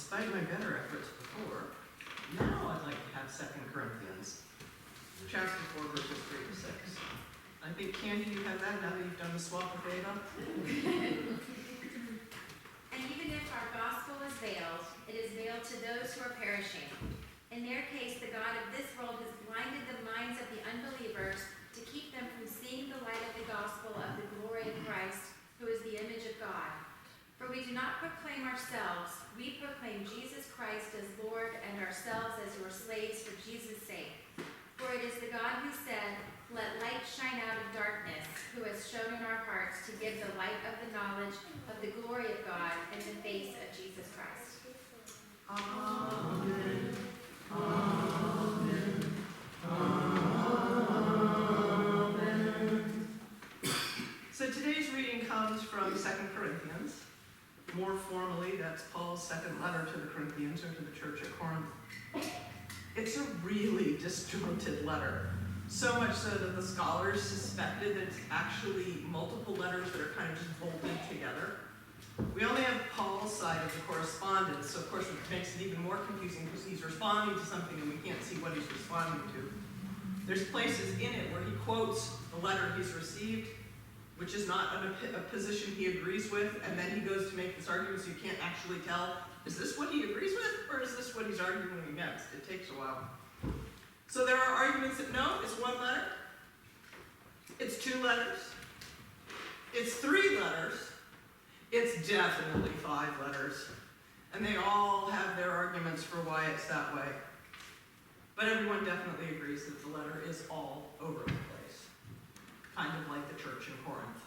despite my better efforts before, now I'd like to have 2 Corinthians, chapter 4, verses 3 to 6. I think, Candy, you have that now that you've done the swap with Ava? And even if our gospel is veiled, it is veiled to those who are perishing. In their case, the God of this world has blinded the minds of the unbelievers to keep them from seeing the light of the gospel of the glory of Christ, who is the image of God. For we do not proclaim ourselves, we proclaim Jesus Christ as Lord and ourselves as your slaves for Jesus' sake. For it is the God who said, "Let light shine out of darkness," who has shown in our hearts to give the light of the knowledge of the glory of God in the face of Jesus Christ. Amen. Amen. Amen. So today's reading comes from 2 Corinthians. More formally, that's Paul's second letter to the Corinthians, or to the church at Corinth. It's a really disjointed letter. So much so that the scholars suspected that it's actually multiple letters that are kind of just bolted together. We only have Paul's side of the correspondence, so of course it makes it even more confusing because he's responding to something and we can't see what he's responding to. There's places in it where he quotes the letter he's received, which is not a position he agrees with, and then he goes to make this argument so you can't actually tell, is this what he agrees with, or is this what he's arguing against? It takes a while. So there are arguments that no, it's one letter, it's 2 letters, it's 3 letters, it's definitely 5 letters, and they all have their arguments for why it's that way. But everyone definitely agrees that the letter is all over the place, kind of like the church in Corinth.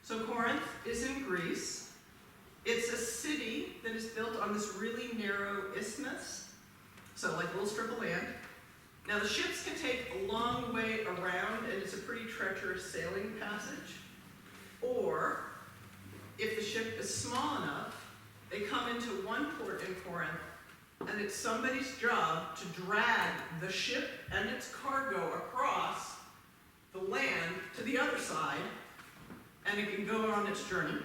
So Corinth is in Greece. It's a city that is built on this really narrow isthmus, so like a little strip of land. Now the ships can take a long way around, and it's a pretty treacherous sailing passage. Or, if the ship is small enough, they come into one port in Corinth, and it's somebody's job to drag the ship and its cargo across the land to the other side, and it can go on its journey.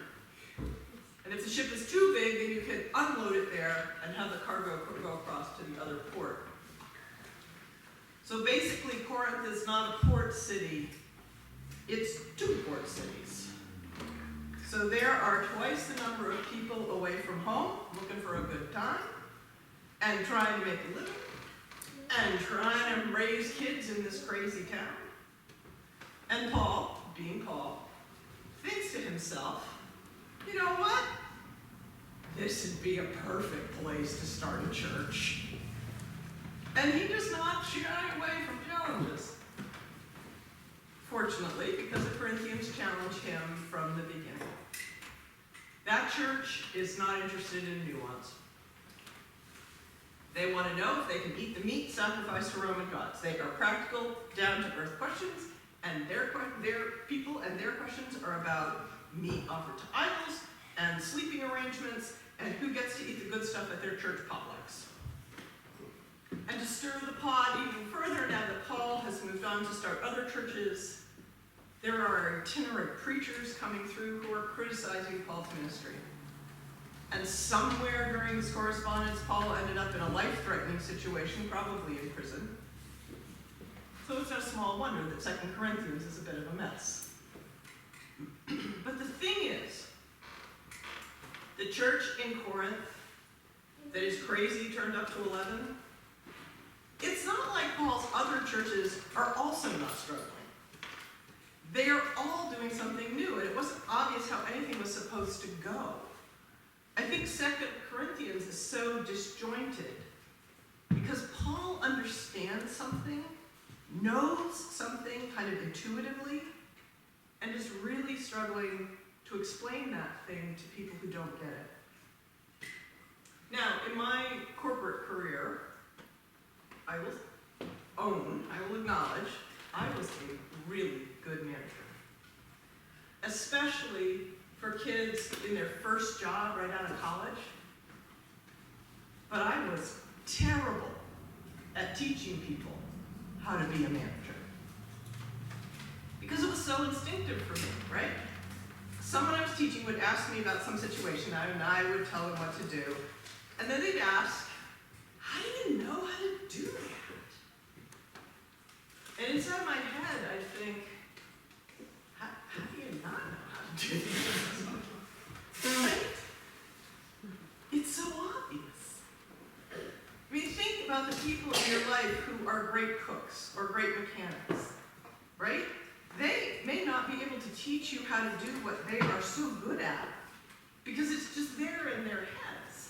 And if the ship is too big, then you can unload it there and have the cargo go across to the other port. So basically, Corinth is not a port city, it's 2 port cities. So there are twice the number of people away from home, looking for a good time, and trying to make a living, and trying to raise kids in this crazy town. And Paul, being Paul, thinks to himself, you know what? This would be a perfect place to start a church. And he does not shy away from challenges. Fortunately, because the Corinthians challenge him from the beginning. That church is not interested in nuance. They want to know if they can eat the meat sacrificed to Roman gods. They are practical, down-to-earth questions, and their people and their questions are about meat offered to idols, and sleeping arrangements, and who gets to eat the good stuff at their church potlucks. And to stir the pot even further, now that Paul has moved on to start other churches, there are itinerant preachers coming through who are criticizing Paul's ministry. And somewhere during this correspondence, Paul ended up in a life-threatening situation, probably in prison. So it's no small wonder that 2 Corinthians is a bit of a mess. But the thing is, the church in Corinth that is crazy turned up to 11, it's not like Paul's other churches are also not struggling. They are all doing something new, and it wasn't obvious how anything was supposed to go. I think 2 Corinthians is so disjointed because Paul understands something, knows something kind of intuitively, and is really struggling to explain that thing to people who don't get it. Now, in my corporate career, I will acknowledge, I was a really good manager. Especially for kids in their first job right out of college. But I was terrible at teaching people how to be a manager. Because it was so instinctive for me, right? Someone I was teaching would ask me about some situation, and I would tell them what to do. And then they'd ask, how do you know how to do that? And inside my head, I'd think, how do you not know how to do this? Right? It's so obvious. I mean, think about the people in your life who are great cooks or great mechanics, right? They may not be able to teach you how to do what they are so good at because it's just there in their heads.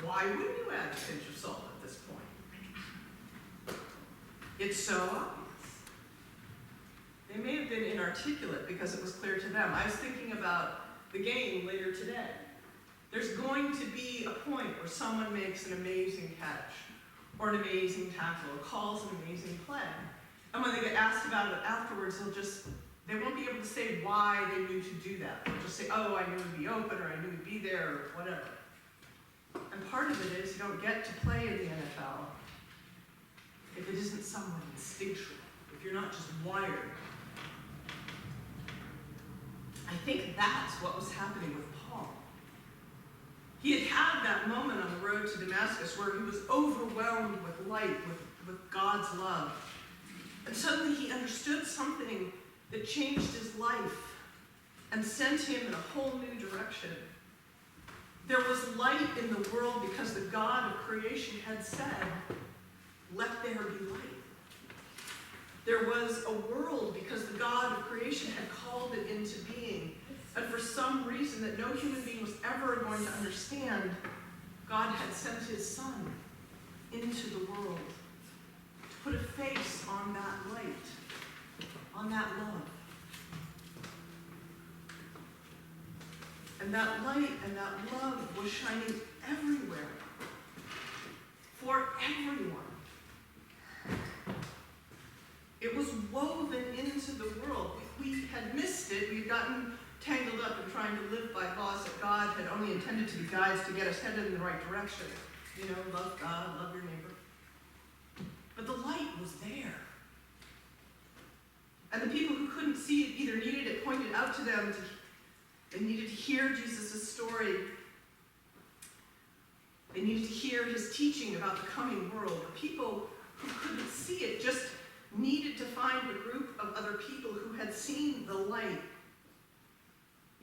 Why wouldn't you add a pinch of salt at this point? It's so obvious. They may have been inarticulate because it was clear to them. I was thinking about the game later today. There's going to be a point where someone makes an amazing catch or an amazing tackle or calls an amazing play. And when they get asked about it afterwards, they won't be able to say why they knew to do that. They'll just say, oh, I knew it'd be open, or I knew it'd be there, or whatever. And part of it is you don't get to play in the NFL if it isn't somewhat instinctual, if you're not just wired. I think that's what was happening with Paul. He had had that moment on the road to Damascus where he was overwhelmed with light, with God's love. And suddenly he understood something that changed his life and sent him in a whole new direction. There was light in the world because the God of creation had said, let there be light. There was a world because the God of creation had called it into being. And for some reason that no human being was ever going to understand, God had sent his Son into the world to put a face on that light, on that love. And that light and that love was shining everywhere, for everyone. It was woven into the world. We had missed it. We had gotten tangled up in trying to live by laws that God had only intended to be guides to get us headed in the right direction. You know, love God, love your neighbor. But the light was there. And the people who couldn't see it either needed it pointed out to them. They needed to hear Jesus' story. They needed to hear his teaching about the coming world. The people who couldn't see it just needed to find a group of other people who had seen the light,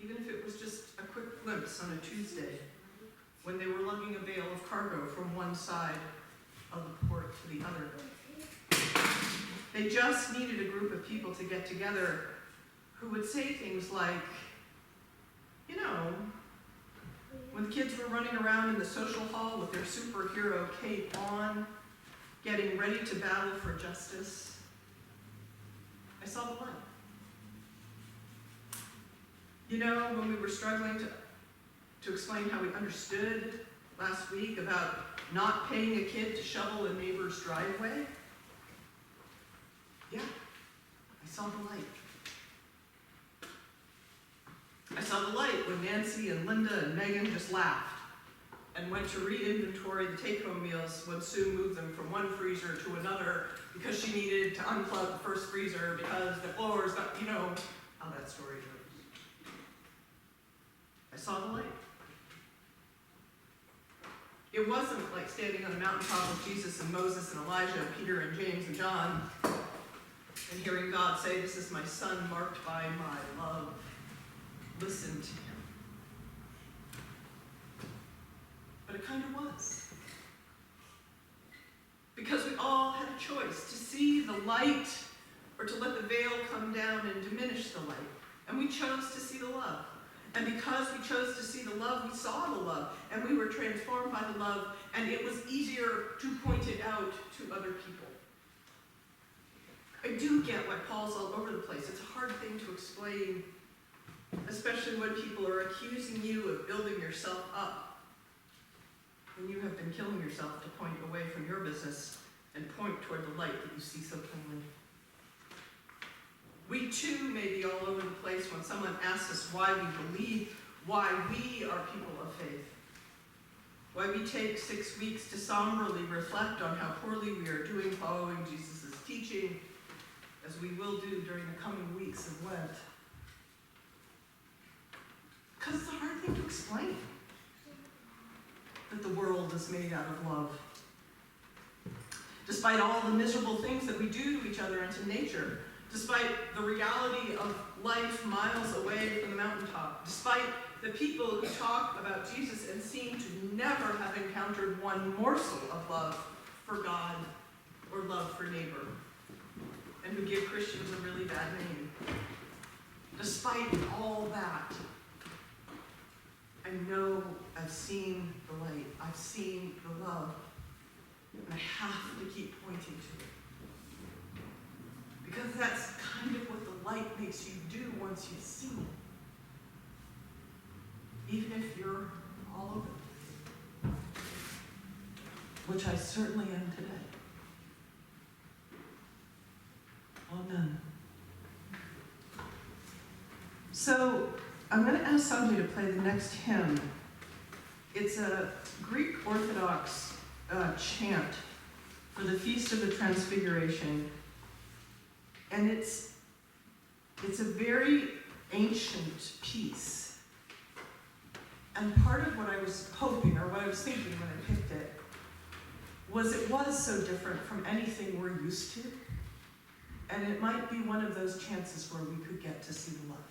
even if it was just a quick glimpse on a Tuesday when they were lugging a bale of cargo from one side of the port to the other. They just needed a group of people to get together who would say things like, you know, when the kids were running around in the social hall with their superhero cape on, getting ready to battle for justice, I saw the light. You know, when we were struggling to explain how we understood last week about not paying a kid to shovel a neighbor's driveway, yeah, I saw the light. I saw the light when Nancy and Linda and Megan just laughed and went to re-inventory the take-home meals when Sue moved them from one freezer to another because she needed to unplug the first freezer because the floors got, you know how that story goes. I saw the light. It wasn't like standing on the mountaintop with Jesus and Moses and Elijah and Peter and James and John and hearing God say, this is my son marked by my love. Listen to him. But it kind of was. Because we all had a choice to see the light or to let the veil come down and diminish the light. And we chose to see the love. And because we chose to see the love, we saw the love. And we were transformed by the love. And it was easier to point it out to other people. I do get why Paul's all over the place. It's a hard thing to explain, especially when people are accusing you of building yourself up when you have been killing yourself to point away from your business and point toward the light that you see so plainly. We too may be all over the place when someone asks us why we believe, why we are people of faith, why we take 6 weeks to somberly reflect on how poorly we are doing following Jesus' teaching, as we will do during the coming weeks of Lent. Because it's a hard thing to explain. that the world is made out of love. Despite all the miserable things that we do to each other and to nature, despite the reality of life miles away from the mountaintop, despite the people who talk about Jesus and seem to never have encountered one morsel of love for God or love for neighbor, and who give Christians a really bad name. Despite all that, I know I've seen the light, I've seen the love, and I have to keep pointing to it. Because that's kind of what the light makes you do once you've seen it. Even if you're all over the place. Which I certainly am today. Amen. So, I'm going to ask Sanjay to play the next hymn. It's a Greek Orthodox chant for the Feast of the Transfiguration. And it's a very ancient piece. And part of what I was hoping, or what I was thinking when I picked it, was so different from anything we're used to. And it might be one of those chances where we could get to see the love.